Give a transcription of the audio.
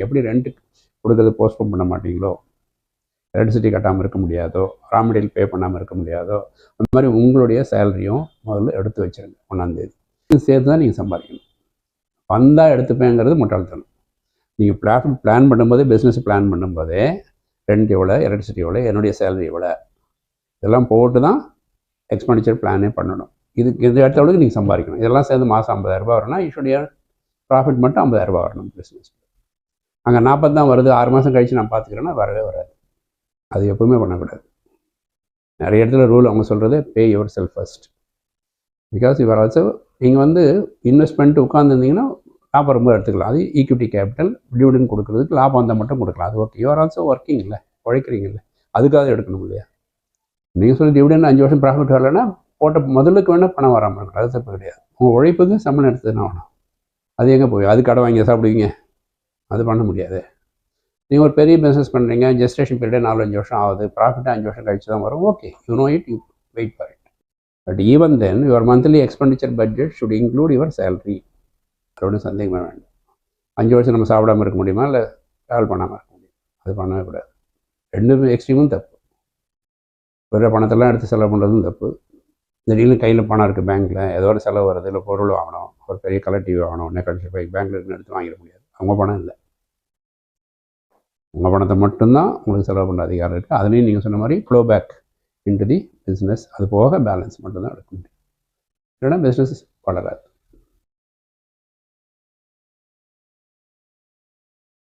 எப்படி ரெண்ட் கொடுக்கறது போஸ்ட்போன் பண்ண மாட்டீங்களோ, எலக்ட்ரிசிட்டி கட்டாமல் இருக்க முடியாதோ, ரா மெட்டீரியல் பே பண்ணாமல் இருக்க முடியாதோ, அந்த மாதிரி உங்களுடைய சேலரியும் முதல்ல எடுத்து வச்சுருங்க 1ஆம் தேதி. இது சேர்த்து தான் நீங்கள் சம்பாதிக்கணும். வந்தால் எடுத்துப்பேங்கிறது முட்டாள்தனம். நீங்கள் ப்ராஃபிட் பிளான் பண்ணும்போதே, பிஸ்னஸ் பிளான் பண்ணும்போதே ரெண்ட் எவ்வளோ, எலக்ட்ரிசிட்டி எவ்வளோ, என்னுடைய சேலரி எவ்வளோ, இதெல்லாம் போட்டு தான் எக்ஸ்பெண்டிச்சர் பிளானே பண்ணணும். இதுக்கு இந்த இடத்தோடு நீங்கள் சம்பாதிக்கணும். இதெல்லாம் சேர்ந்து மாதம் 50,000 வரணும்னா யூஷுவலியா ப்ராஃபிட் மட்டும் 50,000 வரணும் பிஸ்னஸ். அங்கே 40 தான் வருது, 6 மாதம் கழித்து நான் பார்த்துக்கிறேன்னா வரவே வராது. அது எப்பவுமே பண்ணக்கூடாது. நிறைய இடத்துல ரூல் அவங்க சொல்கிறது பே your self first. Because your also நீங்கள் இன்வெஸ்ட்மெண்ட் உட்காந்துருந்தீங்கன்னா லாபம் ரொம்ப எடுத்துக்கலாம். அது ஈக்விட்டி கேபிட்டல் டிவிடெண்ட் கொடுக்குறதுக்கு லாபம் வந்தால் மட்டும் கொடுக்கலாம். அது ஓகே. யுவர் ஆல்சோ ஒர்க்கிங் இல்லை, உழைக்கிறீங்க இல்லை, அதுக்காக எடுக்கணும் இல்லையா? நீங்கள் சொல்லி டிவிடெண்ட் 5 வருஷம் ப்ராஃபிட் வரலைன்னா போட்ட முதலுக்கு வேணால் பணம் வராமல் இருக்கும், அது தப்பு கிடையாது. உங்கள் உழைப்புக்கு சம்பளம் எடுத்ததுன்னா வேணும். அது எங்கே போய் அது கடை வாங்கி சாப்பிடுவீங்க? அது பண்ண முடியாது. நீங்கள் ஒரு பெரிய பிஸ்னஸ் பண்ணுறீங்க, ஜெஸ்டேஷன் பீரியடே 4-5 வருஷம் ஆகுது, ப்ராஃபிட்டே 5 வருஷம் கழிச்சு தான் வரும். Okay, you know it, you wait for it. But even then your monthly expenditure budget should include your salary. அதோட சந்தேகமே வேண்டாம். 5 வருஷம் நம்ம சாப்பிடாமல் இருக்க முடியுமா, இல்லை ட்ராவல் பண்ணாமல் இருக்க முடியும்? அது பண்ணவே கூடாது. ரெண்டுமே எக்ஸ்ட்ரீமும் தப்பு. வேறு பணத்தெல்லாம் எடுத்து செலவு பண்ணுறதும் தப்பு. திடீர்னு கையில் பணம் இருக்குது பேங்க்கில், ஏதோ ஒரு செலவு வருது, இல்லை பொருள் வாங்கணும், ஒரு பெரிய கலர் டிவி வாங்கணும், உடனே கழிச்சு போய் பேங்க்கில் இருந்து எடுத்து வாங்கிட முடியாது. அவங்க பணம் இல்லை, உங்கள் பணத்தை மட்டும்தான் உங்களுக்கு செலவு பண்ணுற அதிகாரம் இருக்குது. அதுலேயும் நீங்கள் சொன்ன மாதிரி flow back into the business, அது போக பேலன்ஸ் மட்டும்தான் எடுக்க முடியும். இல்லைன்னா பிஸ்னஸ் வளராது.